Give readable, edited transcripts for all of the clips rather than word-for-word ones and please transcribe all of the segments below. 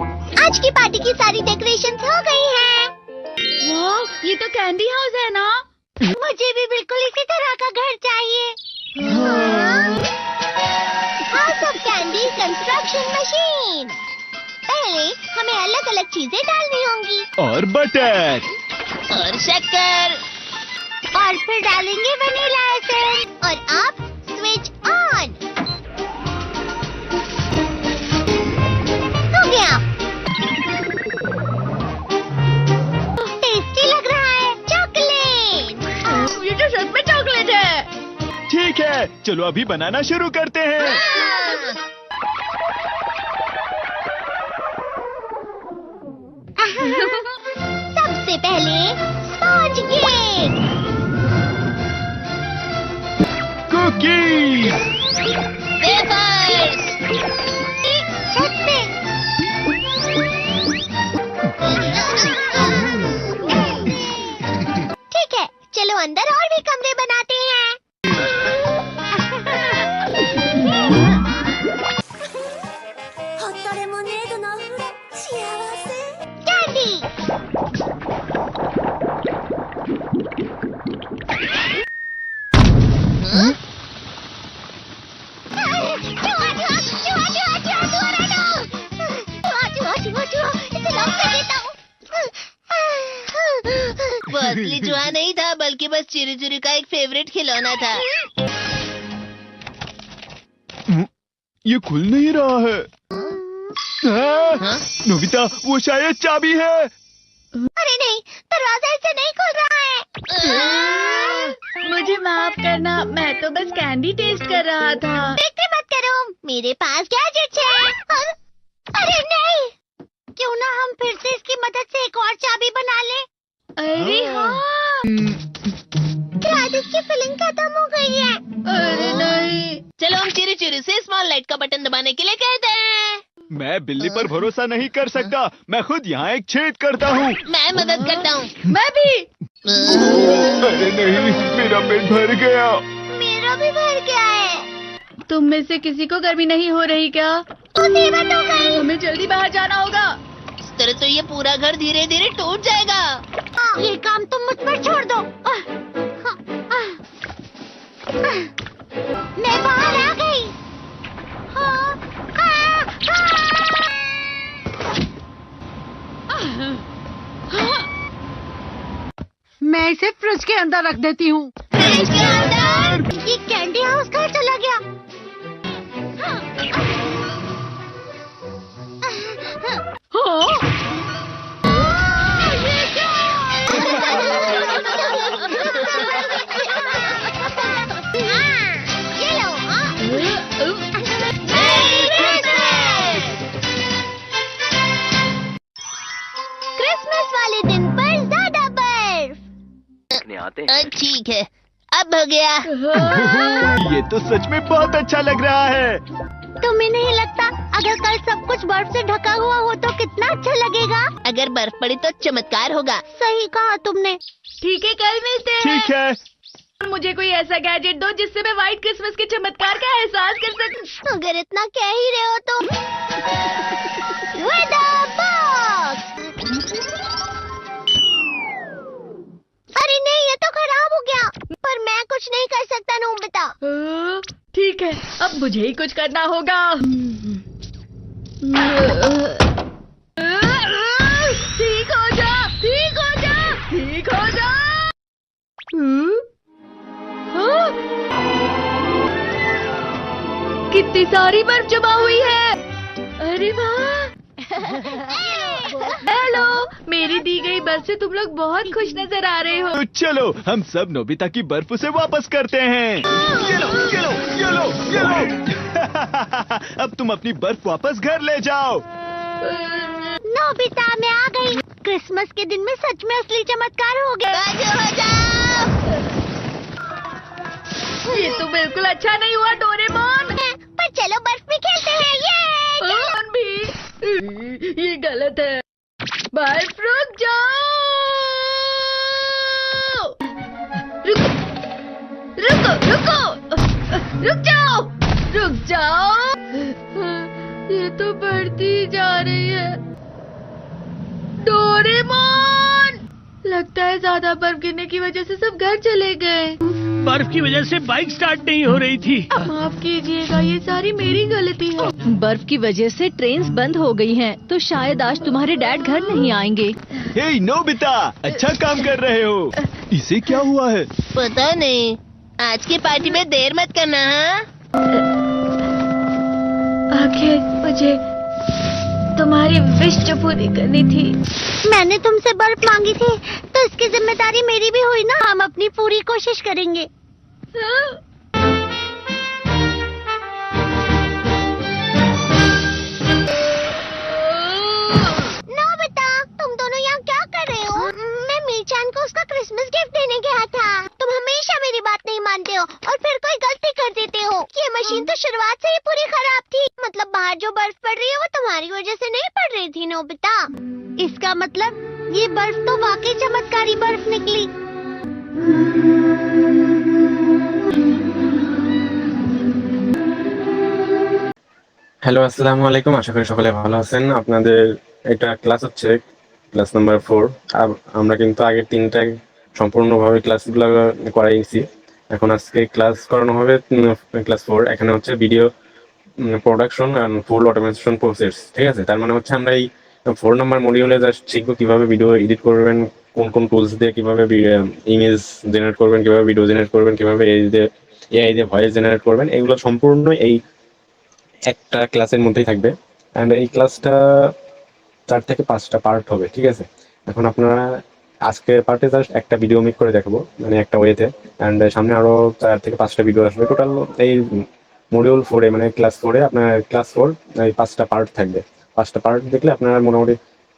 आज की पार्टी की सारी डेकोरेशन हो गई हैं। वाह, ये तो कैंडी हाउस है ना? मुझे भी बिल्कुल इसी तरह का घर चाहिए। House of candy construction machine. पहले हमें अलग अलग चीजें डालनी होंगी और बटर और शक्कर, और फिर डालेंगे वनीला एसेंस और अब स्विच ऑन। हो गया। टेस्टी लग रहा है। चॉकलेट। ये तो सच में चॉकलेट है। ठीक है, चलो अभी बनाना शुरू करते हैं। सबसे पहले स्पॉन्ज केक, कुकीज, वेफर्स, छत पे। ठीक है, चलो अंदर और भी कमरे बनाते हैं। कैंडी। वो असली चूहा नहीं था, बल्कि बस चिरू चिरू का एक फेवरेट खिलौना था। ये खुल नहीं रहा है। नोबिता, वो शायद चाबी है। अरे नहीं, दरवाजा इससे नहीं खुल रहा है। मुझे माफ करना, मैं तो बस कैंडी टेस्ट कर रहा था। फिक्र मत करो, मेरे पास गैजेट्स हैं। अरे नहीं, क्यों ना हम फिर से इसकी मदद से एक और चाबी बना लें। अरे हाँ। शायद इसकी फिलिंग खत्म हो गई है। अरे नहीं। चलो हम चिरू चिरू से स्मॉल लाइट का बटन दबाने के लिए कहते हैं। मैं बिल्ली पर भरोसा नहीं कर सकता। मैं खुद यहाँ एक छेद करता हूँ। मैं मदद करता हूँ। मैं भी। अरे नहीं, मेरा पेट भर गया। मेरा भी भर गया है। तुम में से किसी को गर्मी नहीं हो रही क्या? मुसीबत हो गई। हमें जल्दी बाहर जाना होगा। इस तरह तो ये पूरा घर धीरे धीरे टूट जाएगा। ये काम तुम मुझ पर छोड़ दो। मैं बाहर आ गई। मैं इसे फ्रिज के अंदर रख देती हूँ। फ्रिज के अंदर? ये कैंडी हाउस कहाँ चला गया? ये लो। क्रिसमस वाले दिन पर ज्यादा बर्फ। ठीक है, अब हो गया। ये तो सच में बहुत अच्छा लग रहा है। तुम्हें नहीं लगता अगर कल सब कुछ बर्फ से ढका हुआ हो तो कितना अच्छा लगेगा? अगर बर्फ पड़ी तो चमत्कार होगा। सही कहा तुमने। ठीक है, कल मिलते हैं। ठीक है। मुझे कोई ऐसा गैजेट दो जिससे मैं व्हाइट क्रिसमस के चमत्कार का एहसास कर सकूं। अगर इतना कह ही रहे हो तो वेदर बॉक्स। अरे नहीं, ये तो खराब हो गया। पर मैं कुछ नहीं कर सकता नोबिता। ठीक है, अब मुझे ही कुछ करना होगा। ठीक हो जा, ठीक हो जा, ठीक हो जा। कितनी सारी बर्फ जमा हुई है। अरे वाह। हेलो, मेरी दी गई बर्फ से तुम लोग बहुत खुश नजर आ रहे हो। तो चलो हम सब नोबिता की बर्फ उसे वापस करते हैं। ये लो, ये लो, ये लो, ये लो। अब तुम अपनी बर्फ वापस घर ले जाओ। नोबिता, मैं आ गई। क्रिसमस के दिन में सच में असली चमत्कार हो गया। बाजू हो जाओ। ये तो बिल्कुल अच्छा नहीं हुआ डोरेमोन। पर चलो बर्फ में खेलते हैं। ये डोरेमोन भी। ये गलत है। बर्फ रुक जाओ। रुको, रुको, रुको, रुक जाओ, रुक जाओ। ये तो बढ़ती जा रही है। डोरेमोन! लगता है ज्यादा बर्फ गिरने की वजह से सब घर चले गए। बर्फ की वजह से बाइक स्टार्ट नहीं हो रही थी। माफ कीजिएगा, ये सारी मेरी गलती है। बर्फ की वजह से ट्रेन्स बंद हो गई हैं, तो शायद आज तुम्हारे डैड घर नहीं आएंगे। हे नोबिता, अच्छा काम कर रहे हो। इसे क्या हुआ है? पता नहीं, आज की पार्टी में देर मत करना। हाँ, आखिर मुझे तुम्हारी विश जो पूरी करनी थी। मैंने तुमसे बर्फ मांगी थी, तो इसकी जिम्मेदारी मेरी भी हुई ना। हम अपनी पूरी कोशिश करेंगे। नोबिता, तुम दोनों यहाँ क्या कर रहे हो? मैं मीचान को उसका क्रिसमस गिफ्ट देने गया था। तुम हमेशा मेरी बात नहीं मानते हो और फिर कोई गलती कर देते हो। ये मशीन तो शुरुआत से ही पूरी खराब थी। मतलब बाहर जो बर्फ पड़ रही है वो तुम्हारी वजह से नहीं पड़ रही थी नोबिता। इसका मतलब ये बर्फ तो वाकई चमत्कारी बर्फ निकली। হ্যালো, আসসালামু আলাইকুম। আশা করি সকলে ভালো আছেন। আপনাদের এটা ক্লাস হচ্ছে ক্লাস নাম্বার 4। আমরা কিন্তু আগে 3টায় সম্পূর্ণভাবে ক্লাসগুলো করাইছি। এখন আজকে ক্লাস করানো হবে ক্লাস 4। এখানে হচ্ছে video production and full automation process. ঠিক আছে, তার মানে হচ্ছে আমরা এই 4 নাম্বার মডিউলে জাস্ট শিখবো কিভাবে ভিডিও এডিট করবেন, কোন কোন টুলস দিয়ে কিভাবে ইমেজ জেনারেট করবেন, কিভাবে ভিডিও জেনারেট করবেন, কিভাবে এআই দিয়ে ভয়েস জেনারেট করবেন। এগুলো সম্পূর্ণ এই একটা ক্লাসের মধ্যেই থাকবে। অ্যান্ড এই ক্লাসটা 4 থেকে 5টা পার্ট হবে। ঠিক আছে, এখন আপনারা আজকের পার্টে জাস্ট একটা ভিডিও মেক করে দেখাবো, মানে একটা ওয়েতে। অ্যান্ড সামনে আরো 4 থেকে 5টা ভিডিও আসবে। টোটাল এই মডিউল 4-এ মানে ক্লাস 4-এ আপনার ক্লাস 4 এই 5টা পার্ট থাকবে। 5টা পার্ট দেখলে আপনারা মোটামুটি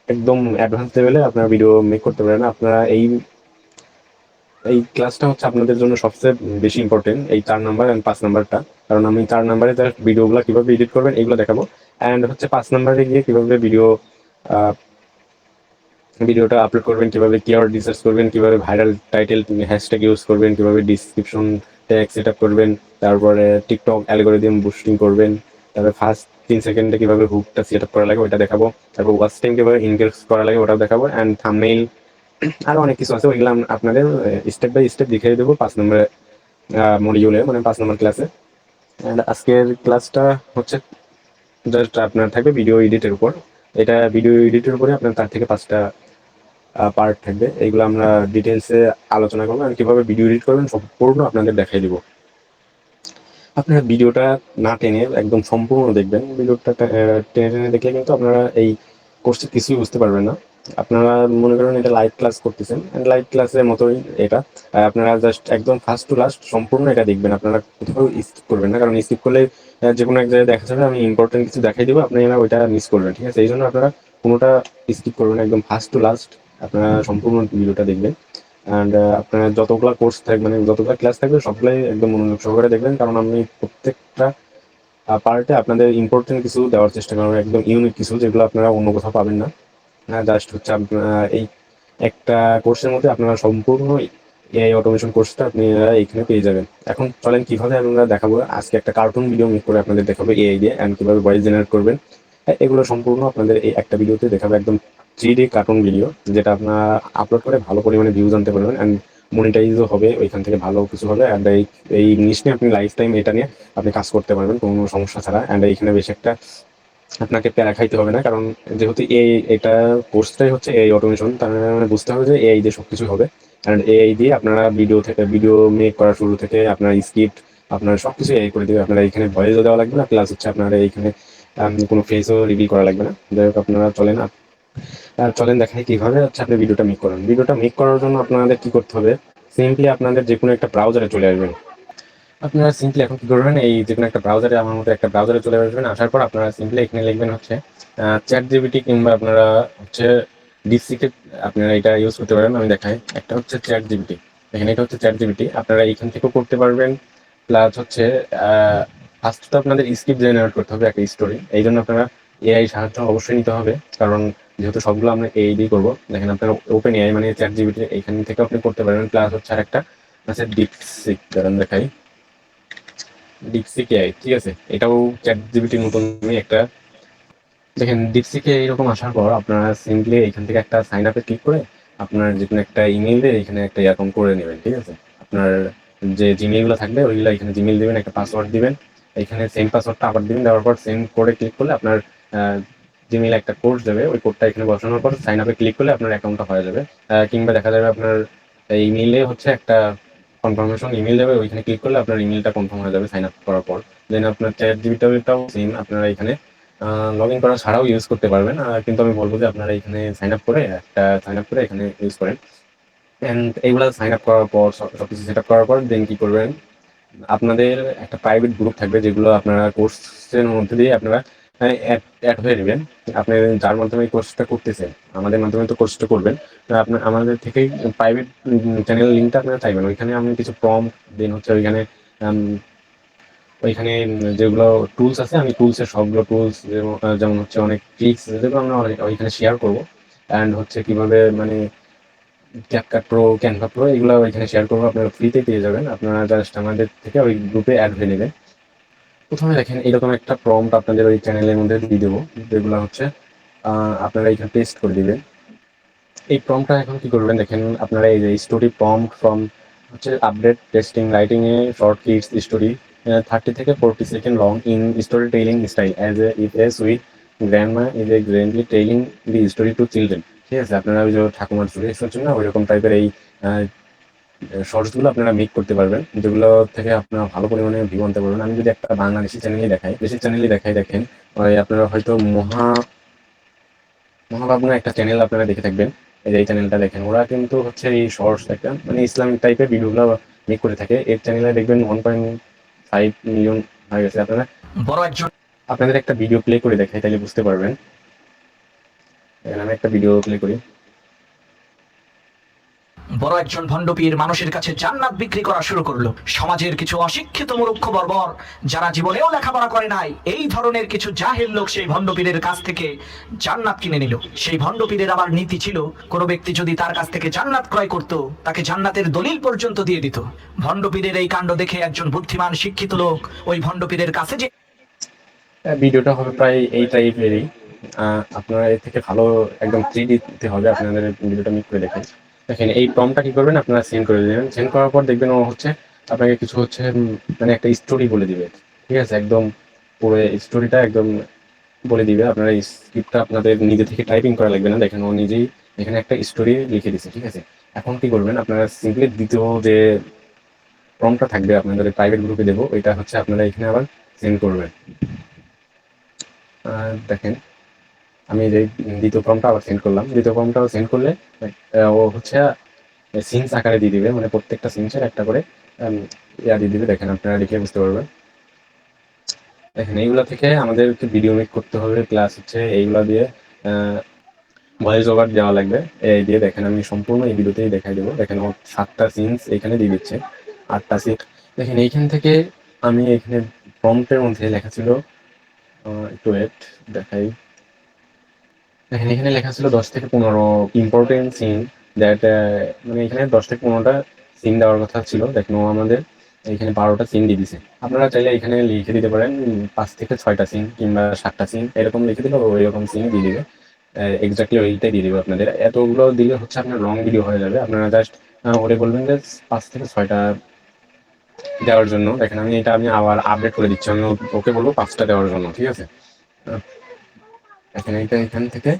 একদম অ্যাডভান্স লেভেলে আপনারা ভিডিও মেক করতে পারেন। আপনারা এই ক্লাসটা হচ্ছে আপনাদের জন্য সবচেয়ে বেশি ইম্পর্টেন্ট, এই 4 নাম্বার এন্ড 5 নাম্বারটা। কারণ আমি 4 নাম্বারে জাস্ট ভিডিওগুলো কিভাবে এডিট করবেন এগুলো দেখাবো। অ্যান্ড হচ্ছে 5 নাম্বারে গিয়ে কিভাবে ভিডিওটা আপলোড করবেন, কিভাবে কিওয়ার্ড রিসার্চ করবেন, কিভাবে ভাইরাল টাইটেল হ্যাশট্যাগ ইউজ করবেন, কিভাবে ডিসক্রিপশন ট্যাগ সেট আপ করবেন, তারপরে টিকটক অ্যালগোরিদম বুস্টিং করবেন, তারপরে ফার্স্ট 3 সেকেন্ডে কিভাবে হুকটা সেট আপ করা লাগে ওটা দেখাবো, তারপর ওয়াচ টাইম কিভাবে ইনক্রিজ করা লাগে ওটাও দেখাবো। অ্যান্ড থাম্বনেইল আরো অনেক কিছু আছে, ওইগুলো আপনাদের স্টেপ বাই স্টেপ দেখিয়ে দেবো 5 নম্বর মডিউলে, মানে 5 নম্বর ক্লাসে। অ্যান্ড আজকের ক্লাসটা হচ্ছে জাস্ট আপনার থাকবে ভিডিও এডিটের উপর। এটা ভিডিও এডিটের উপরে আপনার 4 থেকে 5টা পার্ট থাকবে। এইগুলো আমরা ডিটেলসে আলোচনা করবো। আর কিভাবে ভিডিও এডিট করবেন সম্পূর্ণ আপনাদের দেখাই দিব। আপনারা ভিডিওটা না টেনে একদম সম্পূর্ণ দেখবেন। ভিডিওটা টেনে টেনে দেখলে কিন্তু আপনারা এই কোর্সে কিছুই বুঝতে পারবেন না। আপনারা মনে করেন এটা লাইভ ক্লাস করতেছেন, লাইভ ক্লাসের মতোই এটা। আপনারা জাস্ট একদম ফার্স্ট টু লাস্ট সম্পূর্ণ এটা দেখবেন। আপনারা কোথাও স্কিপ করবেন না, কারণ স্কিপ করলে যে কোনো এক জায়গায় দেখা যাবে আমি ইম্পর্টেন্ট কিছু দেখাই দেবো, আপনারা ওইটা মিস করবেন। ঠিক আছে, এই জন্য আপনারা কোনোটা স্কিপ করবেন, একদম ফার্স্ট টু লাস্ট আপনারা সম্পূর্ণ ভিডিওটা দেখবেন। অ্যান্ড আপনারা যতগুলো কোর্স থাকবে মানে যতগুলো ক্লাস থাকবে সবগুলাই একদম মনোযোগ সহকারে দেখবেন, কারণ আমি প্রত্যেকটা পার্টে আপনাদের ইম্পর্টেন্ট কিছু দেওয়ার চেষ্টা করবো, একদম ইউনিক কিছু, যেগুলো আপনারা অন্য কোথাও পাবেন না। জাস্ট হচ্ছে আপনারা এই একটা কোর্সের মধ্যে আপনারা সম্পূর্ণ এআই অটোমেশন কোর্সটা আপনারা এখানে পেয়ে যাবেন। এখন চলেন কিভাবে আমরা দেখাবো। আজকে একটা কার্টুন ভিডিও মেক করে আপনাদের দেখাবো এআই দিয়ে, অ্যান্ড কিভাবে ভয়েস জেনারেট করবেন এগুলো সম্পূর্ণ আপনাদের এই একটা ভিডিওতে দেখাবো। একদম 3D কার্টুন ভিডিও, যেটা আপনারা আপলোড করে ভালো পরিমাণে ভিউজ আনতে পারবেন, অ্যান্ড মনিটাইজও হবে, ওইখান থেকে ভালো কিছু হবে। অ্যান্ড এই জিনিস নিয়ে আপনি লাইফ টাইম এটা নিয়ে আপনি কাজ করতে পারবেন কোনো সমস্যা ছাড়া। অ্যান্ড এইখানে বেশি একটা আপনাকে প্যারা খাইতে হবে না, কারণ যেহেতু এটা কোর্সটাই হচ্ছে এআই অটোমেশন, তার মানে বুঝতে হবে যে এআই দিয়ে সবকিছু হবে। অ্যান্ড এআই দিয়ে আপনারা ভিডিও মেক করার শুরু থেকে আপনার স্ক্রিপ্ট আপনার সবকিছু এআই করে দেবে। আপনারা এখানে ভয়েসও দেওয়া লাগবে না, প্লাস হচ্ছে আপনারা এইখানে কোনো ফেসও রিভিল করা লাগবে না। যাই হোক, আপনারা চলেন দেখাই কিভাবে হচ্ছে আপনি ভিডিওটা মেক করেন। ভিডিওটা মেক করার জন্য আপনাদের কি করতে হবে, সিম্পলি আপনাদের যে কোনো একটা ব্রাউজারে চলে আসবেন। আপনারা সিম্পলি এখন কি করবেন, এই যে কোনো একটা ব্রাউজারে, আমার মতো একটা ব্রাউজারে চলে আসবেন। আসার পর আপনারা সিম্পলি এখানে লিখবেন হচ্ছে চ্যাটজিপিটি, কিংবা আপনারা হচ্ছে ডিসিকে আপনারা এটা ইউজ করতে পারেন। আমি দেখাই, একটা হচ্ছে চ্যাটজিপিটি, এখানে এটা হচ্ছে চ্যাটজিপিটি, আপনারা এইখান থেকেও করতে পারবেন। প্লাস হচ্ছে ফার্স্ট তো আপনাদের স্ক্রিপ্ট জেনারেট করতে হবে একটা স্টোরি, এই জন্য আপনারা এআই সাহায্য অবশ্যই নিতে হবে, কারণ যেহেতু সবগুলো আমরা এআই দিয়ে করবো। দেখেন আপনারা ওপেন এআই মানে চ্যাটজিপিটি, এইখান থেকে আপনি করতে পারবেন। প্লাস হচ্ছে আরেকটা আছে ডিপসিক, দেখাই ডিপসিক এআই। ঠিক আছে, এটাও চ্যাটজিপিটির মতন একটা দেখেন ডিপসিকে এরকম আসার পর আপনারা সিম্পলি এখান থেকে একটা সাইন আপে ক্লিক করে আপনার যে কোনো একটা ইমেইলে এখানে একটা অ্যাকাউন্ট করে নেবেন, ঠিক আছে। আপনার যে জিমেইলগুলো থাকবে ওইগুলো এখানে জিমেইল দিবেন, একটা পাসওয়ার্ড দিবেন, এখানে সেম পাসওয়ার্ডটা আবার দিবেন, দেওয়ার পর সেম কোডে ক্লিক করলে আপনার জিমেইল একটা কোড দেবে, ওই কোডটা এখানে বসানোর পর সাইন আপে ক্লিক করলে আপনার অ্যাকাউন্টটা হয়ে যাবে। কিংবা দেখা যাবে আপনার ইমেইলে হচ্ছে একটা কনফার্মেশন ইমেইল যাবে, ওইখানে ক্লিক করলে আপনার ইমেইলটা কনফার্ম হয়ে যাবে সাইন আপ করার পর। দেন আপনার চ্যাট জিপিটাও সেম, আপনারা এখানে লগ ইন করা ছাড়াও ইউজ করতে পারবেন, কিন্তু আমি বলবো যে আপনারা এখানে সাইন আপ করে এখানে ইউজ করেন। অ্যান্ড এইগুলা সাইন আপ করার পর সবকিছু সেট আপ করার পর দেন কি করবেন, আপনাদের একটা প্রাইভেট গ্রুপ থাকবে যেগুলো আপনারা কোর্সের মধ্যে দিয়ে আপনারা অ্যাড হয়ে নেবেন। আপনি যার মাধ্যমে এই কোর্সটা করতেছেন, আমাদের মাধ্যমে তো কোর্সটা করবেন, আপনার আমাদের থেকেই প্রাইভেট চ্যানেল লিঙ্কটা আপনারা চাইবেন। ওইখানে আমি কিছু দেন হচ্ছে ওইখানে ওইখানে যেগুলো টুলস আছে, আমি টুলসের সবগুলো টুলস যেমন হচ্ছে অনেক ট্রিক্স যেগুলো আমরা ওইখানে শেয়ার করবো। অ্যান্ড হচ্ছে কিভাবে মানে ক্যাপকাট প্রো, ক্যানভা প্রো এগুলো ওইখানে শেয়ার করবো, আপনারা ফ্রিতে পেয়ে যাবেন। আপনারা জাস্ট আমাদের থেকে ওই গ্রুপে অ্যাড হয়ে নেবেন। প্রথমে দেখেন এরকম একটা প্রম্পট আপনাদের ওই চ্যানেলের মধ্যে দিয়ে দেবো, যেগুলো হচ্ছে আপনারা এখানে পেস্ট করে দিবেন। এই প্রম্পটটা এখন কি করবেন, দেখেন আপনারা এই যে স্টোরি প্রম্পট ফ্রম হচ্ছে update testing writing a short kids story 30 থেকে 40 second long in story telling style as a it as with grandma is a grandly telling the story to children. ঠিক আছে, আপনারা ওই যে ঠাকুমার স্টোরি শুনছেন না, ওইরকম টাইপের এই শর্টস গুলো আপনারা মেক করতে পারবেন, যেগুলো থেকে আপনারা ভালো পরিমাণে ভিউ আনতে পারবেন। আমি যদি একটা বাংলাদেশি চ্যানেলই দেখাই, দেখেন ওই আপনারা হয়তো মহাভাবনা একটা চ্যানেল আপনারা দেখে থাকবেন। এই যে এই চ্যানেলটা দেখেন, ওরা কিন্তু হচ্ছে এই শর্টস একটা মানে ইসলামিক টাইপের ভিডিওগুলো মেক করে থাকে। এর চ্যানেলে দেখবেন 1.5 মিলিয়ন হয়ে গেছে। আপনাদের একটা ভিডিও প্লে করে দেখাই, তাহলে বুঝতে পারবেন। আমি একটা ভিডিও প্লে করি। বড় একজন ভণ্ডপীর মানুষের কাছে জান্নাত বিক্রি করা শুরু করলো। সমাজের কিছু অশিক্ষিত মূর্খ বর্বর যারা জীবনেও লেখাপড়া করে নাই, এই ধরনের কিছু জাহেল লোক সেই ভণ্ডপীরের কাছ থেকে জান্নাত কিনে নিল। সেই ভণ্ডপীরের আবার নীতি ছিল, কোন ব্যক্তি যদি তার কাছ থেকে জান্নাত ক্রয় করত, তাকে জান্নাতের দলিল পর্যন্ত দিয়ে দিত। ভণ্ডপীরের এই কাণ্ড দেখে একজন বুদ্ধিমান শিক্ষিত লোক ওই ভণ্ডপীরের কাছে যে ভিডিওটা হবে প্রায় এই টাইপেরই। আপনারা এর থেকে ভালো একদম 3D দিতে হবে, আপনাদের ভিডিওটা মেক করে দেখেন। দেখেন এই প্রম্পটটা কি করবেন, আপনারা সেন্ড করে দেবেন। সেন্ড করার পর দেখবেন ও হচ্ছে আপনাকে কিছু হচ্ছে মানে একটা স্টোরি বলে দিবে, ঠিক আছে। একদম পুরো স্টোরিটা একদম বলে দিবে। আপনারা এই স্ক্রিপ্টটা আপনাদের নিজে থেকে টাইপিং করা লাগবে না। দেখেন ও নিজেই এখানে একটা স্টোরি লিখে দিচ্ছে, ঠিক আছে। এখন কি করবেন, আপনারা সিম্পলি দ্বিতীয় যে প্রম্পটটা থাকবে আপনাদের প্রাইভেট গ্রুপে দেবো, ওইটা হচ্ছে আপনারা এখানে আবার সেন্ড করবেন। দেখেন আমি যে দ্বিতীয় ফর্মটা আবার সেন্ড করলাম, দ্বিতীয় ফর্মটাও সেন্ড করলে ও হচ্ছে সিনস আকারে দিয়ে দিবে, মানে প্রত্যেকটা সিনসের একটা করে ইয়া দিয়ে দিবে। দেখেন আপনারা লিখে বুঝতে পারবেন। দেখেন এইগুলা থেকে আমাদেরকে ভিডিও মেক করতে হবে, প্লাস হচ্ছে এইগুলা দিয়ে ভয়েস ওভার দেওয়া লাগবে। এই দিয়ে দেখেন আমি সম্পূর্ণ এই ভিডিওতেই দেখাই দেবো। দেখেন ও 7টা সিনস এখানে দিয়ে দিচ্ছে, 8টা সিন। দেখেন এইখান থেকে আমি এখানে প্রম্পটের মধ্যে লেখা ছিল, একটু ওয়েট দেখাই। দেখেন এখানে লেখা ছিল 10 থেকে 15 ইম্পর্টেন্ট সিন দ্যাট, মানে এখানে 10 থেকে 15টা সিন দেওয়ার কথা ছিল। দেখেন ও আমাদের এখানে 12টা সিন দিয়ে দিছে। আপনারা চাইলে এখানে লিখে দিতে পারেন 5 থেকে 6টা সিন কিংবা 7টা সিন, এরকম লিখে দিলে ওই রকম সিন দিয়ে দিবে। এক্স্যাক্টলি ওইটাই দিয়ে দিবে আপনাদের। এতগুলো দিলে হচ্ছে আপনার লং ভিডিও হয়ে যাবে। আপনারা জাস্ট ওরে বলবেন যে 5 থেকে 6টা দেওয়ার জন্য। দেখেন আমি আবার আপডেট করে দিচ্ছি, আমি ওকে বলবো 5টা দেওয়ার জন্য, ঠিক আছে। দেখেন এখান থেকে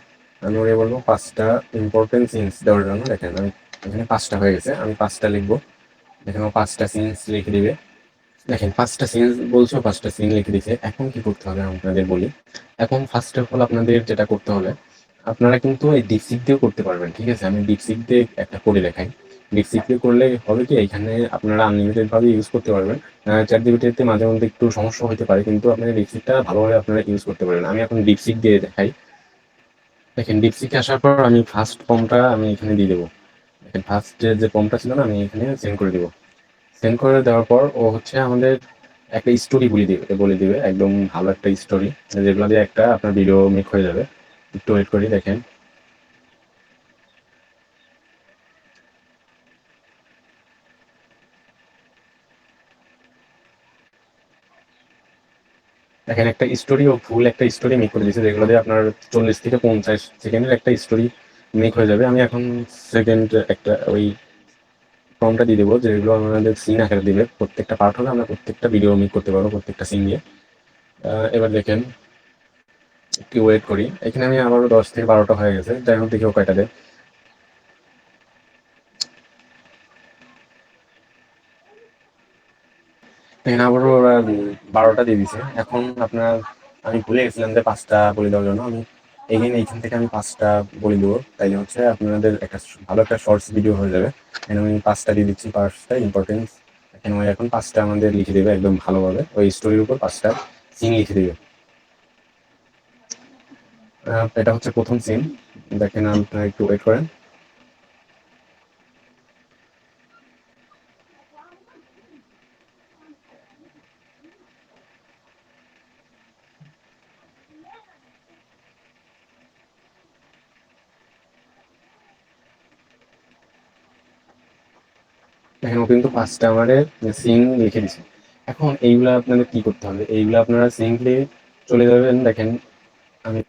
আমি ওরে বলবো 5টা ইম্পর্টেন্ট সিনস দেওয়ার জন্য। দেখেন আমি এখানে 5টা হয়ে গেছে, আমি 5টা লিখবো। দেখেন ও 5টা সিনস লিখে দিবে। দেখেন 5টা সিন বলছো, 5টা সিন লিখে দিছে। এখন কি করতে হবে আপনাদের বলি। এখন ফার্স্ট অফ অল আপনাদের যেটা করতে হবে, আপনারা কিন্তু এই ডিপসিক দিয়েও করতে পারবেন, ঠিক আছে। আমি ডিপসিক দিয়ে একটা করে দেখাই। ডিপসিক দিয়ে করলে হবে কি, এখানে আপনারা আনলিমিটেড ভাবে ইউজ করতে পারবেন। চ্যাট জিপিটিতে মাঝে মধ্যে একটু সমস্যা হতে পারে, কিন্তু আপনার ডিপসিকটা ভালোভাবে আপনারা ইউজ করতে পারবেন। আমি এখন ডিপসিক দিয়ে দেখাই। দেখেন ডিপসিকে আসার পর আমি ফার্স্ট ফর্মটা আমি এখানে দিয়ে দেবো। দেখেন ফার্স্ট যে ফর্মটা ছিল না, আমি এখানে সেন্ড করে দেবো। সেন্ড করে দেওয়ার পর ও হচ্ছে আমাদের একটা স্টোরি বলে দিবে একদম ভালো একটা স্টোরি, যেগুলো দিয়ে একটা আপনার ভিডিও মেক হয়ে যাবে। একটু ওয়েট করি। দেখেন দেখেন একটা স্টোরি ও ফুল একটা স্টোরি মেক করে দিয়েছে, যেগুলো দিয়ে আপনার 40 থেকে 50 সেকেন্ডের একটা স্টোরি মেক হয়ে যাবে। আমি এখন সেকেন্ড একটা ওই ফর্মটা দিয়ে দেবো, যেগুলো আমাদের সিন আকারে দিবে, প্রত্যেকটা পার্ট হলে আমরা প্রত্যেকটা ভিডিও মেক করতে পারবো প্রত্যেকটা সিন দিয়ে। এবার দেখেন একটু ওয়েট করি, এখানে আমি আবারও 10 থেকে 12টা হয়ে গেছে, যাই হোক দেখি ও কয়টা দেয়। এখানে আবারও ওরা 12টা দিয়ে দিছে। এখন আপনার আমি ভুলে গেছিলাম যে 5টা বলে দেওয়ার জন্য, আমি এইখান থেকে আমি 5টা বলে দেবো, তাইলে হচ্ছে আপনাদের একটা ভালো একটা শর্টস ভিডিও হয়ে যাবে। এখানে আমি 5টা দিয়ে দিচ্ছি, 5টা ইম্পর্টেন্স। এখানে ওই এখন 5টা আমাদের লিখে দেবে একদম ভালোভাবে, ওই স্টোরির উপর 5টা সিন লিখে দেবে। এটা হচ্ছে প্রথম সিন, দেখেন আপনারা একটু ওয়েট করেন। দেখেন ও কিন্তু 5টা আমাদের সিন লিখে দিছে। এখন এইগুলা আপনাদের কি করতে হবে, এইগুলা আপনারা সিম্পলি চলে যাবেন। দেখেন আমি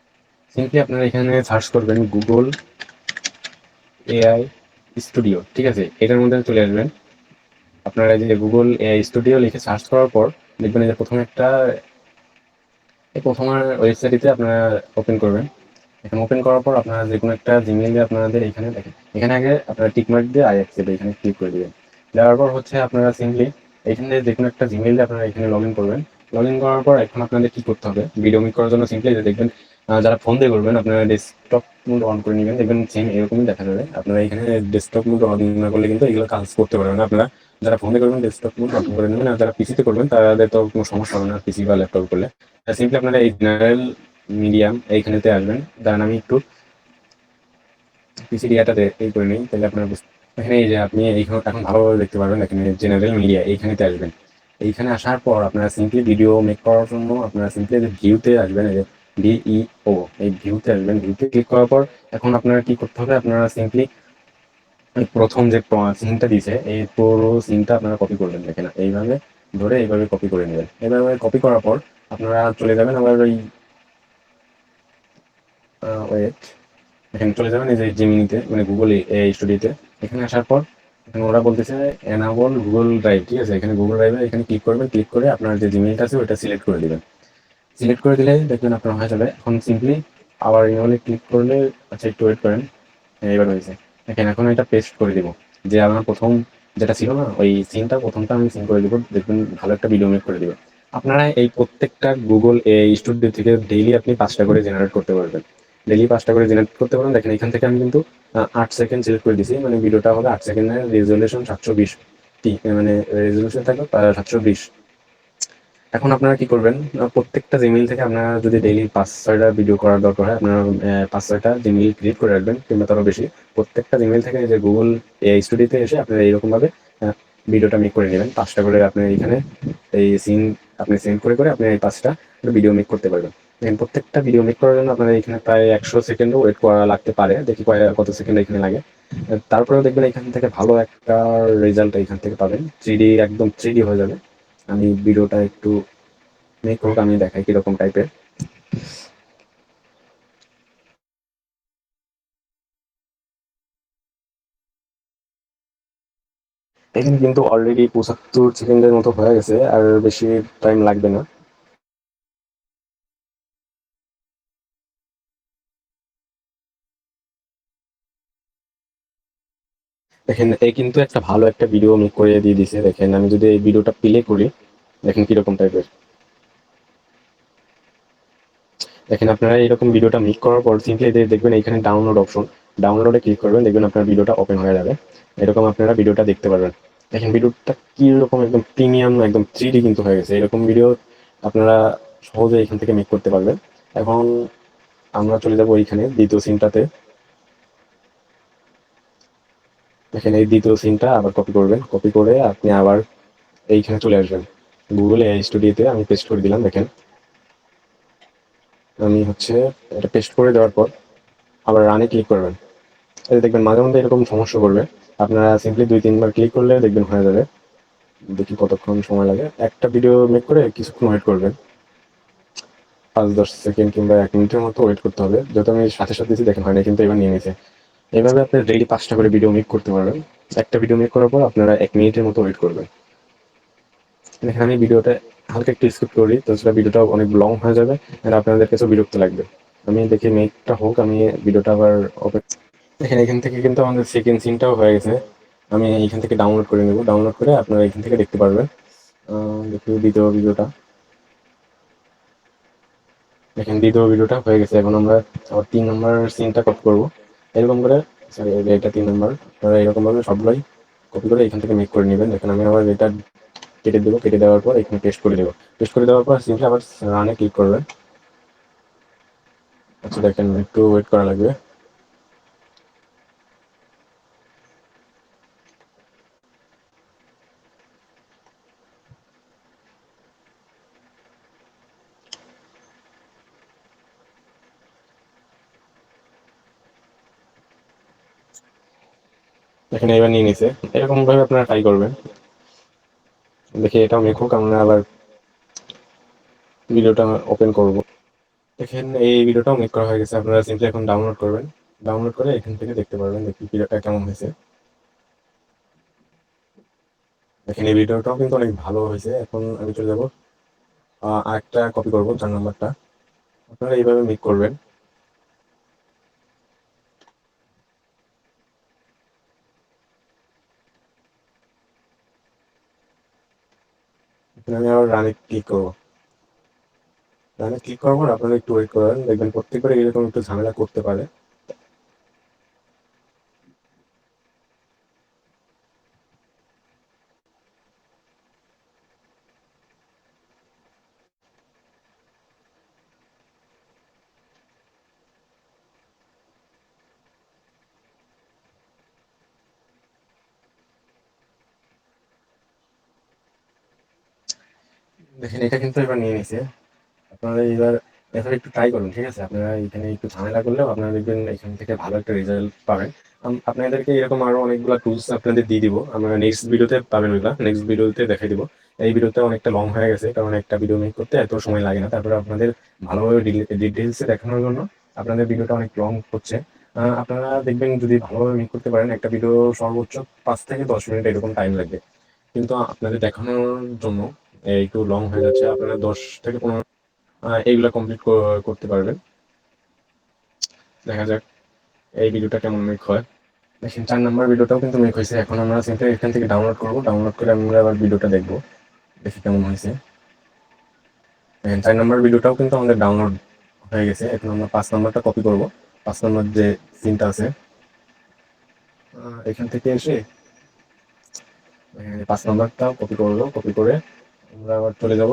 সিম্পলি আপনারা এখানে সার্চ করবেন গুগল এআই স্টুডিও, ঠিক আছে, এটার মধ্যে চলে আসবেন। আপনারা যে গুগল এআই স্টুডিও লিখে সার্চ করার পর দেখবেন যে প্রথমে একটা এই প্রথম ওয়েবসাইটে আপনারা ওপেন করবেন। এখানে ওপেন করার পর আপনারা যে কোনো একটা জিমেইল দিয়ে আপনাদের এখানে দেখেন, এখানে আগে আপনারা টিকমার্ক দিয়ে আই অ্যাকসেপ্ট এখানে ক্লিক করে দিবেন। দেওয়ার পর হচ্ছে আপনারা সিম্পলি এখানে যে কোনো একটা জিমেইল দিয়ে আপনারা এখানে লগ ইন করবেন। লগ ইন করার পর এখন আপনাদের কি করতে হবে, ভিডিও মেক করার জন্য সিম্পলি দেখবেন যারা ফোন দিয়ে করবেন আপনারা ডেস্কটপ মোড অন করে নেবেন, দেখবেন সেম এরকমই দেখা যাবে। আপনারা এখানে ডেস্কটপ মোড অন না করলে কিন্তু এগুলো কাজ করতে পারবেন না। আপনারা যারা ফোনে করবেন ডেস্কটপ মোড অন করে নেবেন, আর যারা পিসিতে করবেন তাদের তো কোনো সমস্যা হবে না পিসি বা ল্যাপটপ করলে। সিম্পলি আপনারা এই জেনারেল মিডিয়াম এইখানেতে আসবেন। দাঁড়ান আমি একটু পিসি ডিয়াটাতে এই করে নিই, তাহলে আপনার এখানে এই যে আপনি এইখানে এখন ভালোভাবে দেখতে পারবেন। এখানে জেনারেল মিডিয়া এইখানেতে আসবেন। এইখানে আসার পর আপনারা সিম্পলি ভিডিও মেক করার জন্য আপনারা সিম্পলি যে ভিউতে আসবেন, এই যে ভিইও এই ভিউতে আসবেন। ভিউতে ক্লিক করার পর এখন আপনারা কি করতে হবে, আপনারা সিম্পলি প্রথম যে সিনটা দিছে এই পুরো সিনটা আপনারা কপি করবেন। দেখেন এইভাবে ধরে এইভাবে কপি করে নেবেন। এইভাবে কপি করার পর আপনারা চলে যাবেন আবার ওই ওয়েট এখানে চলে যাবেন এই যে জিমিনিতে, মানে গুগল এআই স্টুডিওতে। এখানে আসার পর এখানে ওরা বলতেছে এনাবল গুগল ড্রাইভ, ঠিক আছে, এখানে গুগল ড্রাইভে এখানে ক্লিক করবেন। ক্লিক করে আপনার যে জিমেইলটা আছে ওটা সিলেক্ট করে দিবেন। সিলেক্ট করে দিলে দেখবেন আপনার হয়ে যাবে। এখন সিম্পলি আবার ইমেলে ক্লিক করলে, আচ্ছা একটু ওয়েট করেন, এবার হয়েছে। দেখেন এখন এটা পেস্ট করে দিব, যে আমার প্রথম যেটা ছিল না ওই সিনটা, প্রথমটা আমি সিন করে দিব, দেখবেন ভালো একটা ভিডিও মেক করে দিব। আপনারা এই প্রত্যেকটা গুগল এআই স্টুডিও থেকে ডেইলি আপনি 5টা করে জেনারেট করতে পারবেন। ডেইলি 5টা করে জেনারেট করতে পারেন। দেখেন এখান থেকে আমি কিন্তু 8 সেকেন্ড সিলেক্ট করে দিয়েছি, মানে ভিডিওটা হবে 8 সেকেন্ডের, রেজলিউশন 720, মানে রেজলিউশন থাকবে 720। এখন আপনারা কি করবেন, প্রত্যেকটা জিমেইল থেকে আপনারা যদি ডেইলি 5-6টা ভিডিও করার দরকার হয়, আপনারা 5-6টা জিমেইল ক্রিয়েট করে রাখবেন, কিংবা তারও বেশি। প্রত্যেকটা জিমেইল থেকে যে গুগল এআই স্টুডিওতে এসে আপনারা এইরকম ভাবে ভিডিওটা মেক করে নেবেন। 5টা করে আপনি এখানে এই সিন আপনি সেন্ড করে করে আপনি এই 5টা ভিডিও মেক করতে পারবেন। দেখেন প্রত্যেকটা ভিডিও মেক করার জন্য আপনার এখানে প্রায় 100 সেকেন্ডও ওয়েট করা লাগতে পারে, দেখি কত সেকেন্ড এখানে লাগে। তারপরেও দেখবেন এখান থেকে ভালো একটা রেজাল্ট এখান থেকে পাবেন, 3D একদম 3D হয়ে যাবে। আমি ভিডিওটা একটু মেক হোক, আমি দেখাই কিরকম টাইপের। এখানে কিন্তু অলরেডি 75 সেকেন্ডের মতো হয়ে গেছে, আর বেশি টাইম লাগবে না। দেখেন এই কিন্তু একটা ভালো একটা ভিডিও মেক করে দিয়ে দিছে। দেখেন আমি যদি এই ভিডিওটা প্লে করি, দেখেন কিরকম টাইপের। দেখেন আপনারা এরকম ভিডিওটা মেক করার পর সিম্পলি দেখবেন এখানে ডাউনলোড অপশন, ডাউনলোডে ক্লিক করবেন, দেখবেন আপনার ভিডিওটা ওপেন হয়ে যাবে। এরকম আপনারা ভিডিওটা দেখতে পারবেন। দেখেন ভিডিওটা কিরকম একদম প্রিমিয়াম, একদম 3D কিন্তু হয়ে গেছে। এরকম ভিডিও আপনারা সহজে এখান থেকে মেক করতে পারবেন। এখন আমরা চলে যাবো এইখানে দ্বিতীয় সিনটাতে। দেখেন এই দ্বিতীয় সিনটা আবার কপি করবেন, কপি করে আপনি আবার এইখানে চলে আসবেন গুগল এআই স্টুডিওতে। আমি পেস্ট করে দিলাম। দেখেন আমি হচ্ছে এটা পেস্ট করে দেওয়ার পর আবার রানে ক্লিক করবেন। এই দেখবেন মাঝে মধ্যে এরকম সমস্যা করবে, আপনারা সিম্পলি 2-3 বার ক্লিক করলে দেখবেন হয়ে যাবে। দেখি কতক্ষণ সময় লাগে, একটা ভিডিও মেক করে কিছুক্ষণ ওয়েট করবেন। 5-10 সেকেন্ড কিংবা 1 মিনিটের মতো ওয়েট করতে হবে। যত আমি সাথে সাথে দিয়েছি দেখেন হয় না, কিন্তু এবার নিয়ে নিয়েছে। এইভাবে আপনি ডেইলি 5টা করে ভিডিও মেক করতে পারবেন। একটা ভিডিও মেক করার পর আপনারা 1 মিনিটের মতো ওয়েট করবেন। দেখেন আমি ভিডিওটা হালকা একটু স্কিপ করি, তো সেটা ভিডিওটা অনেক লং হয়ে যাবে আর আপনাদের কাছেও বিরক্ত লাগবে। আমি দেখি মেকটা হোক, আমি ভিডিওটা আবার ওপেন। দেখেন এখান থেকে কিন্তু আমাদের সেকেন্ড সিনটাও হয়ে গেছে। আমি এখান থেকে ডাউনলোড করে নেব, ডাউনলোড করে আপনারা এখান থেকে দেখতে পারবেন। দেখি দ্বিতীয় ভিডিওটা, দেখেন দ্বিতীয় ভিডিওটা হয়ে গেছে। এখন আমরা আবার 3 নম্বর সিনটা কপি করবো এরকম করে। সরি, এটা 3 নম্বর। আপনারা এরকম ভাবে সবগুলোই কপি করে এখান থেকে মেক করে নেবেন। দেখেন আমি আবার এটা কেটে দেবো, কেটে দেওয়ার পর এখানে পেস্ট করে দেবো। পেস্ট করে দেওয়ার পর সিম্পলি আবার রানে ক্লিক করবেন। আচ্ছা দেখেন একটু ওয়েট করা লাগবে। দেখেন এবার নিয়ে নিছে। এরকম ভাবে আপনারা ট্রাই করবেন। দেখি এটাও মেক হোক, আমরা আবার ভিডিওটা ওপেন করব। দেখেন এই ভিডিওটাও মেক করা হয়ে গেছে। আপনারা সিম্পলি এখন ডাউনলোড করবেন, ডাউনলোড করে এখান থেকে দেখতে পারবেন দেখি ভিডিওটা কেমন হয়েছে। দেখেন এই ভিডিওটাও কিন্তু অনেক ভালো হয়েছে। এখন আমি চলে যাবো আরেকটা কপি করবো, 4 নম্বরটা। আপনারা এইভাবে মেক করবেন। আমি আবার রানে ক্লিক করবো। রানে ক্লিক করার পর আপনারা একটু ওয়েট করেন, দেখবেন প্রত্যেকবার এরকম একটু ঝামেলা করতে পারে। দেখেন এটা কিন্তু এবার নিয়ে নিছে। আপনারা এবার এভাবে একটু ট্রাই করুন, ঠিক আছে? আপনারা এখানে একটু ঝামেলা করলেও আপনারা দেখবেন এখান থেকে ভালো একটা রেজাল্ট পাবেন। আপনাদেরকে এরকম আরো অনেকগুলো টুলস আপনাদের দিয়ে দিব, আমরা নেক্সট ভিডিওতে পাবেন। ওইগুলা নেক্সট ভিডিওতে দেখাই দিব। এই ভিডিওতে অনেকটা লং হয়ে গেছে, কারণ একটা ভিডিও মেক করতে এত সময় লাগে না। তারপরে আপনাদের ভালোভাবে ডিটেলসে দেখানোর জন্য আপনাদের ভিডিওটা অনেক লং হচ্ছে। আপনারা দেখবেন যদি ভালোভাবে মেক করতে পারেন একটা ভিডিও সর্বোচ্চ 5 থেকে 10 মিনিট এরকম টাইম লাগবে, কিন্তু আপনাদের দেখানোর জন্য একটু লং হয়ে যাচ্ছে। আপনারা 10 থেকে 15 এইগুলা কমপ্লিট করতে পারবেন। দেখা যাক এই ভিডিওটা কেমন মেক হয়। দেখেন 4 নম্বর ভিডিওটাও কিন্তু মেক হয়েছে। এখন আমরা সিম্পলি এখান থেকে ডাউনলোড করবো, ডাউনলোড করে আমরা আবার ভিডিওটা দেখবো, দেখি কেমন হয়েছে। দেখেন 4 নম্বর ভিডিওটাও কিন্তু আমাদের ডাউনলোড হয়ে গেছে। এখন আমরা 5 নম্বরটা কপি করবো। 5 নম্বর যে সিনটা আছে এখান থেকে এসে 5 নম্বরটাও কপি করবো। কপি করে আমরা আবার চলে যাব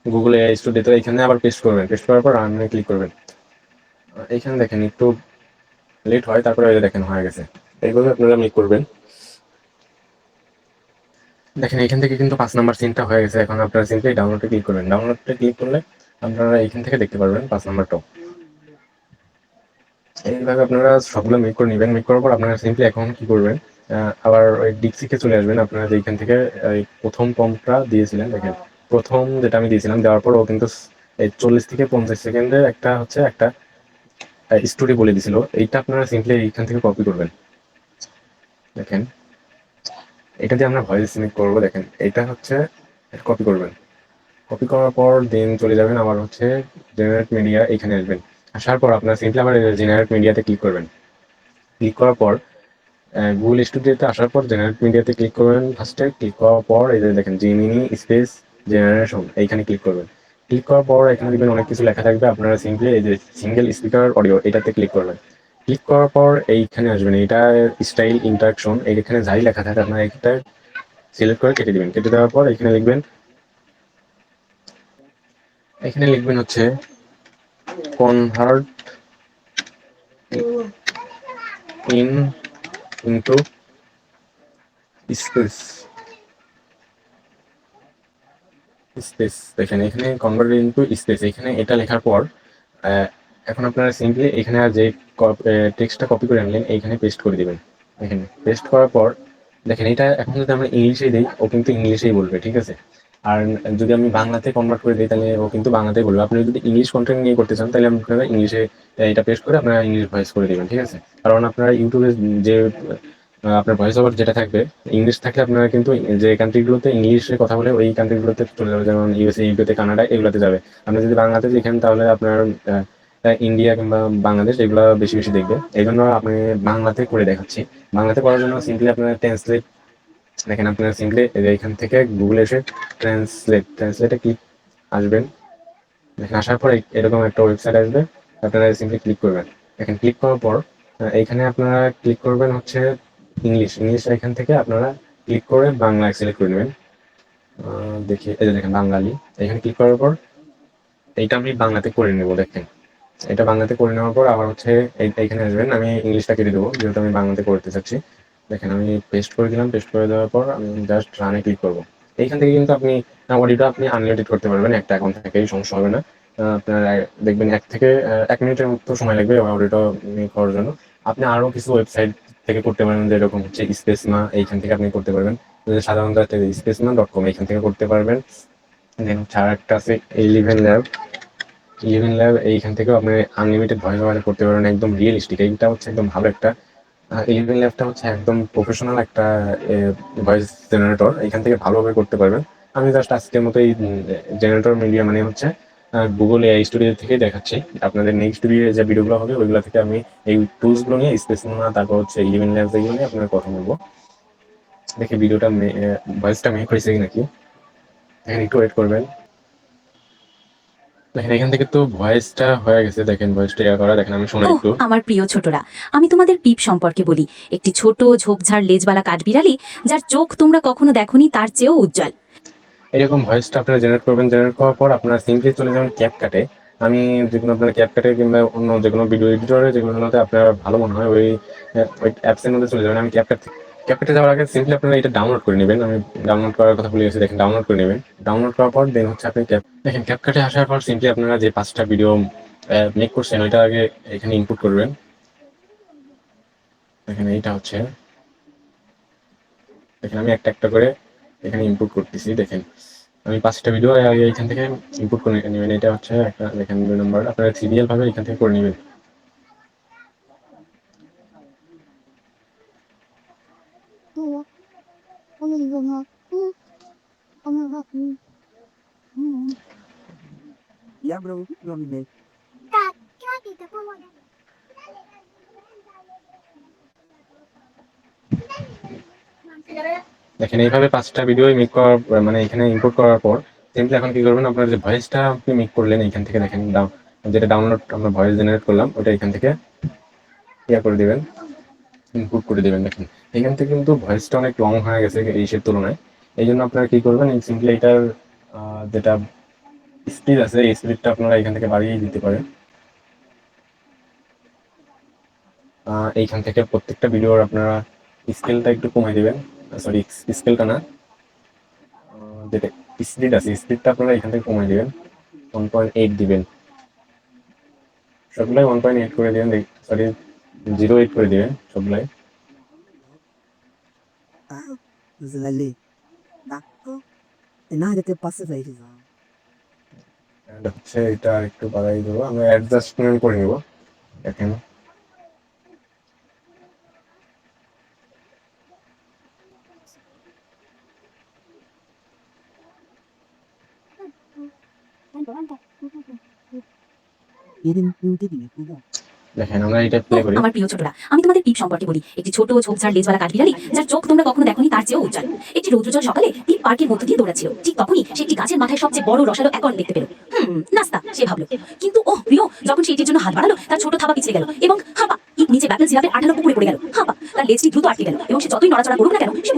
গুগল এআই স্টুডিওতে। এখানে আবার পেস্ট করবেন, পেস্ট করার পর রানে ক্লিক করবেন। এখানে দেখেন একটু লেট হয়, তারপরে দেখেন হয়ে গেছে। এইভাবে আপনারা মেক করবেন। দেখেন এখান থেকে কিন্তু 5 নম্বর সিনটা হয়ে গেছে। এখন আপনারা সিম্পলি ডাউনলোডে ক্লিক করবেন। ডাউনলোডে ক্লিক করলে আপনারা এখান থেকে দেখতে পারবেন 5 নম্বরটাও। এইভাবে আপনারা সবগুলো মেক করে নেবেন। মেক করার পর আপনারা সিম্পলি এখন কি করবেন, আবার ওই ডিক্সিকে চলে আসবেন। আপনারা যেখান থেকে প্রথম পম্পটা দিয়েছিলেন, দেখেন প্রথম যেটা আমি দিয়েছিলাম, দেওয়ার পর ও কিন্তু এই 40 থেকে 50 সেকেন্ডের একটা হচ্ছে একটা স্টোরি বলে দিছিল। এইটা আপনারা সিম্পলি এইখান থেকে কপি করবেন। দেখেন এটা দিয়ে আমরা ভয়েস মেক করবো। দেখেন এটা হচ্ছে কপি করবেন। কপি করার পর দেন চলে যাবেন আবার হচ্ছে জেনারেট মিডিয়া, এখানে আসবেন। আসার পর আপনার সিম্পলি আবার জেনারেট মিডিয়াতে ক্লিক করবেন। ক্লিক করার পর গুগল স্টুডিওতে আসার পর জেনারেট মিডিয়াতে ক্লিক করবেন। ফার্স্টে ক্লিক করার পর এই যে দেখেন জিমিনি স্পেস জেনারেশন, এইখানে ক্লিক করবেন। ক্লিক করার পর এখানে দেখবেন অনেক কিছু লেখা থাকবে। আপনারা সিম্পলি এই যে সিঙ্গেল স্পিকার অডিও, এটাতে ক্লিক করবেন। ক্লিক করার পর এইখানে আসবেন, এটা স্টাইল ইন্টারাকশন, এইখানে যাই লেখা থাকে আপনারা এটা সিলেক্ট করে কেটে দিবেন। কেটে দেওয়ার পর এখানে লিখবেন, এখানে লিখবেন হচ্ছে কনভার্ট ইনটু স্পেস। দেখেন এখানে কনভার্ট ইনটু স্পেস, এখানে এটা লেখার পর এখন আপনারা সিম্পলি এখানে যে টেক্সটটা কপি করে আনলেন এইখানে পেস্ট করে দিবেন। এখানে পেস্ট করার পর দেখেন এটা এখন যদি আমরা ইংলিশে দিই ও কিন্তু ইংলিশেই বলবে, ঠিক আছে? আর যদি আমি বাংলাতে কনভার্ট করে দিই তাহলে ও কিন্তু বাংলাতেই বলবে। আপনি যদি ইংলিশ কন্টেন্ট নিয়ে করতে চান তাহলে আপনারা ইংলিশে এটা পেস্ট করে আপনারা ইংলিশ ভয়েস করে দিবেন, ঠিক আছে? কারণ আপনারা ইউটিউবে যে আপনার ভয়েস ওভার যেটা থাকবে ইংলিশ থাকলে আপনারা কিন্তু যে কান্ট্রিগুলোতে ইংলিশে কথা বলে ওই কান্ট্রিগুলোতে চলে যাবে, যেমন ইউএসএ, ইউকেতে, কানাডা, এগুলোতে যাবে। আপনি যদি বাংলাতে লিখেন তাহলে আপনার ইন্ডিয়া কিংবা বাংলাদেশ এগুলো বেশি বেশি দেখবে। এই জন্য আপনি বাংলাতে করে দেখাচ্ছি। বাংলাতে করার জন্য সিম্পলি আপনার ট্রান্সলেট দেখেন, আপনারা সিম্পলি এখান থেকে গুগলে এসে ট্রান্সলেটে ক্লিক আসবেন। দেখেন আসার পর এরকম একটা ওয়েবসাইট আসবে, আপনারা সিম্পলি ক্লিক করবেন। দেখেন ক্লিক করার পর এইখানে আপনারা ক্লিক করবেন হচ্ছে ইংলিশ। এখান থেকে আপনারা ক্লিক করে বাংলা সিলেক্ট করে নেবেন। দেখি এই যে দেখেন বাঙালি, এখানে ক্লিক করার পর এইটা আমি বাংলাতে করে নেব। দেখেন এটা বাংলাতে করে নেওয়ার পর আবার হচ্ছে এইখানে আসবেন। আমি ইংলিশটা কেটে দেবো যেহেতু আমি বাংলাতে করতে চাচ্ছি। দেখেন আমি পেস্ট করে দিলাম। পেস্ট করে দেওয়ার পর আমি জাস্ট রানে ক্লিক করবো। এইখান থেকে কিন্তু আপনি অডিওটা আপনি আনলিমিটেড করতে পারবেন, একটা অ্যাকাউন্ট থেকেই, সমস্যা হবে না। আপনার দেখবেন 1 মিনিটের মতো সময় লাগবে অডিওটা করার জন্য। আপনি আরো কিছু ওয়েবসাইট থেকে করতে পারবেন, যেরকম হচ্ছে স্পেসমা, এইখান থেকে আপনি করতে পারবেন। সাধারণত spacema.com এইখান থেকে করতে পারবেন। দেন হচ্ছে আর একটা আছে ইলেভেন ল্যাব, এইখান থেকেও আপনি আনলিমিটেড ভয়েস ওভার করতে পারবেন, একদম রিয়েলিস্টিক। এইটা হচ্ছে একদম ভালো একটা ইলেভেন ল্যাবটা হচ্ছে একদম প্রফেশনাল একটা ভয়েস জেনারেটর, এখান থেকে ভালোভাবে করতে পারবেন। আমি জাস্ট আজকের মতো এই জেনারেটর মিডিয়া মানে হচ্ছে গুগল এআই স্টুডিও থেকে দেখাচ্ছি। আপনাদের নেক্সট যে ভিডিওগুলো হবে ওইগুলো থেকে আমি এই টুলসগুলো নিয়ে, স্পেসমা, তারপর হচ্ছে ইলেভেন ল্যাবস, এগুলো নিয়ে আপনার কথা বলবো। দেখি ভিডিওটা ভয়েসটা মেক হয়েছে কি নাকি, এখানে একটু ওয়েট করবেন। দেখেন এখান থেকে তো ভয়েসটা হয়ে গেছে। দেখেন ভয়েসটা করা, দেখেন আমি শোনাই একটু। আমার প্রিয় ছোটরা, আমি তোমাদের পিপ সম্পর্কে বলি। একটি ছোট ঝোপঝাড় লেজওয়ালা কাঠবিড়ালি, যার চোখ তোমরা কখনো দেখোনি তার চেয়েও উজ্জ্বল। এরকম ভয়েসটা আপনারা জেনারেট করবেন। জেনারেট করার পর আপনারা সিম্পলি চলে যাবেন ক্যাপকাটে। আমি যেগুলো আপনার ক্যাপকাটে কিংবা অন্য যে কোনো ভিডিও এডিটরে যেগুলোতে আপনার ভালো মনে হয় ওই অ্যাপসের মধ্যে চলে যাবেন। আমি ক্যাপকাটে যাওয়ার আগে সিম্পলি আপনারা এটা ডাউনলোড করে নেবেন। আমি ডাউনলোড করার কথা বলে গেছি, দেখেন ডাউনলোড করে নেবেন। ডাউনলোড করার পর দেন হচ্ছে আপনি দেখেন ক্যাপকাটে আসার পর সিম্পলি আপনারা যে 5টা ভিডিও মেক করছেন ওইটা আগে এখানে ইনপুট করবেন। দেখেন এইটা হচ্ছে, দেখেন আমি একটা একটা করে এখানে ইনপুট করতেছি। দেখেন আমি 5টা ভিডিও এখান থেকে ইনপুট করে নেবেন। এটা হচ্ছে একটা, দেখেন 2 নম্বর, আপনারা সিরিয়াল ভাবে এখান থেকে করে নেবেন। দেখেন এইভাবে 5টা ভিডিও মেক করার মানে এখানে ইম্পোর্ট করার পর সিম্পলি এখন কি করবেন, আপনার যে ভয়েসটা আপনি মেক করলেন এখান থেকে দেখেন যেটা ডাউনলোড আমরা ভয়েস জেনারেট করলাম ওটা এখান থেকে করে দিবেন, ইনপুট করে দিবেন। দেখেন এখান থেকে কিন্তু ভয়েসটা অনেক লং হয়ে গেছে এইসের তুলনায়। এই জন্য আপনারা কি করবেন, সিম্পলি এটার যেটা স্পিড আছে এই স্পিডটা আপনারা এখান থেকে বাড়িয়ে দিতে পারেন। এইখান থেকে প্রত্যেকটা ভিডিওর আপনারা স্কেলটা একটু কমাই দিবেন, সরি স্কেলটা না, যেটা স্পিড আছে স্পিডটা আপনারা এখান থেকে কমাই দিবেন, 1.8 দিবেন। সবগুলাই 1.8 করে দিবেন, সরি 0.8 করে দিবেন সবগুলাই। হচ্ছে এটা একটু বাড়াই দেবো, আমরা অ্যাডজাস্টমেন্ট করে নিব। দেখেন দেখেন আমরা এটা প্লে করি। আমার প্রিয় ছোটরা, আমি তোমাদের পিপ সম্পর্কে বলি। একটি ছোট ঝোপঝাড় লেজওয়ালা কাঠবিড়ালি, যার চোখ তোমরা কখনো দেখোনি তার চেয়েও উজ্জ্বল। একটি রৌদ্রোজ্জ্বল সকালে পিপ পার্কের মধ্য দিয়ে দৌড়াচ্ছিল। ঠিক তখনই সে একটি গাছের মাথায় সবচেয়ে বড় রসালো অ্যাকর্ন দেখতে পেল। নাস্তা, সে ভাবলো। কিন্তু ওহ প্রিয়, যখন সে এটির জন্য হাত বাড়ালো তার ছোট থাবা পিছলে গেল এবং হাঁপা ইট নিচে ম্যাপেল সিরাপের আঠালো পুকুরে পড়ে গেল। হাঁপা তার লেজটি দ্রুত আটকে গেল এবং সে যতই নড়াচড়া করুক না কেন সে।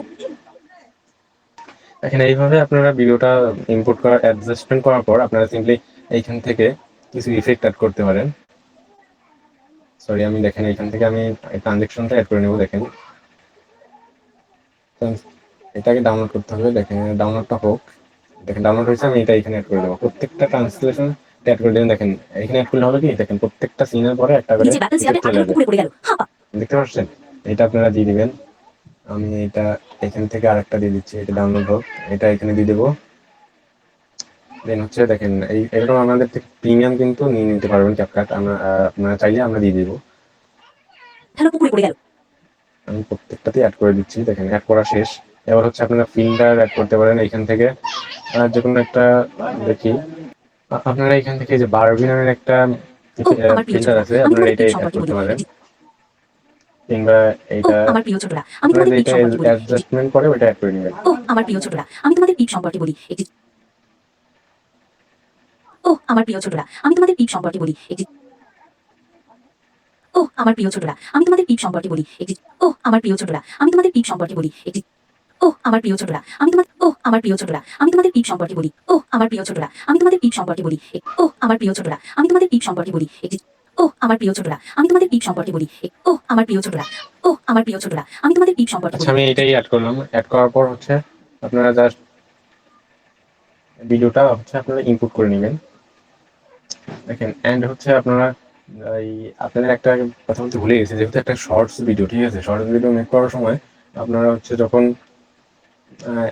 দেখেন এইভাবে আপনারা ভিডিওটা ইম্পোর্ট করার অ্যাডজাস্টমেন্ট করার পর আপনারা সিম্পলি এইখান থেকে কিছু ইফেক্ট অ্যাড করতে পারেন। সরি আমি দেখেন এখান থেকে আমি ট্রানজেকশনটা অ্যাড করে নেব। দেখেন এটাকে ডাউনলোড করতে হবে। দেখেন ডাউনলোডটা হোক, দেখেন ডাউনলোড হয়েছে, আমি এটা এখানে অ্যাড করে দেবো। প্রত্যেকটা ট্রান্সলেশন অ্যাড করে দেবেন। দেখেন এখানে অ্যাড করলে হবে কি, দেখেন প্রত্যেকটা সিনের পরে একটা করে দেখতে পাচ্ছেন, এটা আপনারা দিয়ে দিবেন। আমি এটা এখান থেকে আরেকটা দিয়ে দিচ্ছি, এটা ডাউনলোড হোক, এটা এখানে দিয়ে দেবো। দেন হচ্ছে দেখেন এরকম আমাদের থেকে প্রিমিয়াম কিন্তু নিয়ে নিতে পারবেন ক্যাপকাট। আপনারা চাইলে আমরা দিয়ে দিব। হ্যালো পুকুরে পড়ে গেল। আমি প্রত্যেকটাতেই অ্যাড করে দিচ্ছি। দেখেন অ্যাড করা শেষ। এবার হচ্ছে আপনারা ফিল্টার অ্যাড করতে পারেন এইখান থেকে। যে কোনো একটা দেখি, আপনারা এখান থেকে যে বারবি নামের একটা ও আমার প্রিয় ফিল্টার ছোটরা, আছে, আমি আপনারা তোমাদের এটা টিপ অ্যাড সম্পর্কে করতে বলি। পারেন, কিংবা ও এইটা আমার প্রিয় ছোটরা, আমি আপনারা তোমাদের টিপ যেটা সম্পর্কে বলি। অ্যাডজাস্টমেন্ট করে ওইটা অ্যাড করে নেবেন। ও আমার প্রিয় ছোটরা, আমি তোমাদের টিপ সম্পর্কে বলি একটি। ও আমার প্রিয় ছোটরা, আমি তোমাদের টিপ সম্পর্কে বলি একটি। ও আমার প্রিয় ছোটরা, আমি তোমাদের টিপ সম্পর্কে বলি একটি। ও আমার প্রিয় ছোটরা, আমি তোমাদের টিপ সম্পর্কে বলি একটি। ও আমার প্রিয় ছোটরা, আমি তোমাদের ও আমার প্রিয় ছোটরা, আমি তোমাদের টিপ সম্পর্কে বলি। ও আমার প্রিয় ছোটরা, আমি তোমাদের টিপ সম্পর্কে বলি। ও আমার প্রিয় ছোটরা, আমি তোমাদের টিপ সম্পর্কে বলি একটি। ও আমার প্রিয় ছোটরা, আমি তোমাদের টিপ সম্পর্কে বলি। ও আমার প্রিয় ছোটরা, ও আমার প্রিয় ছোটরা, আমি তোমাদের টিপ সম্পর্কে আচ্ছা, বলি। আমি এটাই অ্যাড করলাম। অ্যাড করার পর হচ্ছে আপনারা জাস্ট ভিডিওটা হচ্ছে আপনারা ইনপুট করে নেবেন। দেখেন এন্ড হচ্ছে আপনারা এই আপনাদের একটা কথা বলতে ভুলে গেছি, যেহেতু একটা শর্টস ভিডিও, ঠিক আছে, শর্টস ভিডিও মেক করার সময় আপনারা হচ্ছে যখন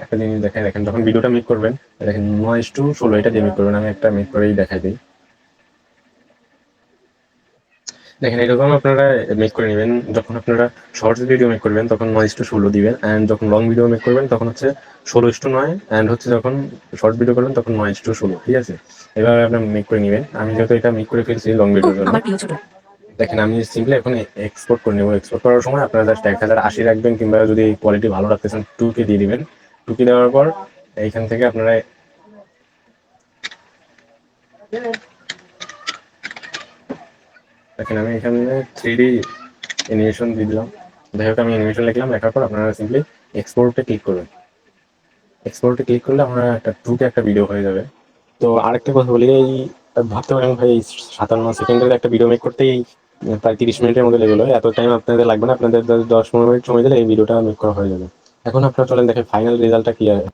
একটা জিনিস দেখায়, দেখেন যখন ভিডিওটা মেক করবেন, দেখেন 9:16 এটা দিয়ে মেক করবেন। আমি একটা মেক করেই দেখাই দিই। দেখেন এরকম আপনারা মেক করে নেবেন। যখন আপনারা শর্টস ভিডিও মেক করবেন তখন 9:16 দিবেন, অ্যান্ড যখন লং ভিডিও মেক করবেন তখন হচ্ছে 16:9, অ্যান্ড হচ্ছে যখন শর্ট ভিডিও করবেন তখন 9:16, ঠিক আছে। এভাবে আপনি মেক করে নেবেন। আমি যেহেতু এটা মেক করে ফেলছি লং ও ভিডিওর জন্য, আমার প্রিয় ছোটরা, দেখেন আমি সিম্পলি এখন এক্সপোর্ট করে নেবো। এক্সপোর্ট করার সময় আপনারা জাস্ট 1080 রাখবেন, কিংবা যদি কোয়ালিটি ভালো রাখতে চান 2K দিয়ে দিবেন। 2K দেওয়ার পর এইখান থেকে আপনারা দেখেন আমি এখানে 3D অ্যানিমেশন দিয়ে দিলাম। যাই হোক, আমি অ্যানিমেশন লিখলাম, লেখার পর আপনারা সিম্পলি এক্সপোর্টে ক্লিক করবেন। এক্সপোর্টে ক্লিক করলে আমরা একটা 2K একটা ভিডিও হয়ে যাবে। তো আরেকটা কথা বলি, এই ভাবতে পারেন ভাই 57 সেকেন্ডের একটা ভিডিও মেক করতেই প্রায় 30 মিনিটের মধ্যে লেগে গেলো। এত টাইম আপনাদের লাগবে না, আপনাদের 10-15 মিনিট সময় দিলে এই ভিডিওটা মেক করা হয়ে যাবে। এখন আপনারা চলেন দেখেন ফাইনাল রেজাল্টটা কি হয়।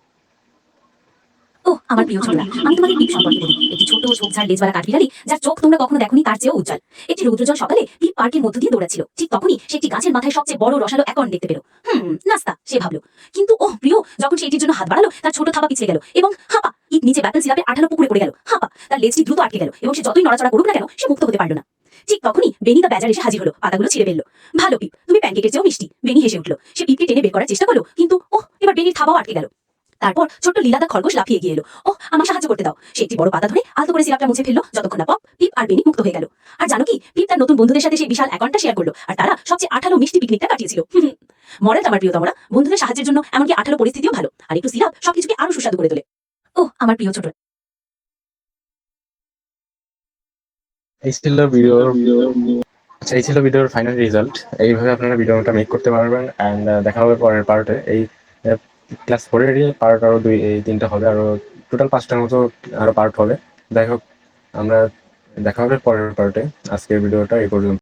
ও আমার প্রিয় ছোটরা, আমি তোমাদের টিপ সম্পর্কে বলি একটি ছোট ঝোপঝাড় লেজওয়ালা কাঠবিড়ালি, যার চোখ তোমরা কখনো দেখোনি তার চেয়েও উজ্জ্বল। একটি রৌদ্রজ্জ্বল সকালে টিপ পার্কের মধ্য দিয়ে দৌড়াচ্ছিল। ঠিক তখনই সে একটি গাছের মাথায় সবচেয়ে বড় রসালো অ্যাকর্ন দেখতে পেল। নাস্তা, সে ভাবলো। কিন্তু ওহ প্রিয়, যখন সে এটির জন্য হাত বাড়ালো তার ছোট থাবা পিছলে গেল এবং হাপা ইট নিচে ব্যাপেল সিরাপের আঠালো পুকুরে পড়ে গেল। হাপা তার লেজটি দ্রুত আটকে গেল এবং সে যতই নড়াচড়া করুক না কেন সে মুক্ত হতে পারল না। ঠিক তখনই বেনি দা ব্যাজার এসে হাজির হলো, পাতাগুলো ছিঁড়ে ফেললো। ভালো পিপ, তুমি প্যানকেকের চেয়েও মিষ্টি। বেনি হেসে উঠলো। সে পিপকে টেনে বের করার চেষ্টা করলো, কিন্তু ওহ এবার বেনির থাবাও আটকে গেল। তারপর ছোট্ট লীলাদা খরগোশ লাফিয়ে গিয়ে এলো। ও আমার সাহায্য করতে দাও। সে একটি বড় পাতা ধরে আলতো করে সিরাপটা মুছে ফেললো, যতক্ষণ না পপ, পিপ আর বেনি মুক্ত হয়ে গেল। আর জানো কি, পিপ তার নতুন বন্ধুদের সাথে সেই বিশাল অ্যাকাউন্টটা শেয়ার করলো, আর তারা সবচেয়ে আঠালো মিষ্টি পিকনিকটা কাটিয়েছিল। মডেলটা আমার প্রিয়তমরা, বন্ধুদের সাহায্যের জন্য এমনকি আঠালো পরিস্থিতিও ভালো, আর একটু সিরাপ সবকিছুকে আরো সুস্বাদু করে তোলে। ও আমার প্রিয় ছোট। এই ছিল আচ্ছা, এই ছিল ভিডিওর ফাইনাল রেজাল্ট। এইভাবে আপনারা ভিডিওটা মেক করতে পারবেন। অ্যান্ড দেখা হবে পরের পার্টে। এই ক্লাস 4-এরই পার্ট আরো 2-3টা হবে, আরো টোটাল 5টার মতো আরো পার্ট হবে। যাই হোক, আমরা দেখা হবে পরের পার্টে। আজকের ভিডিওটা এই পর্যন্ত।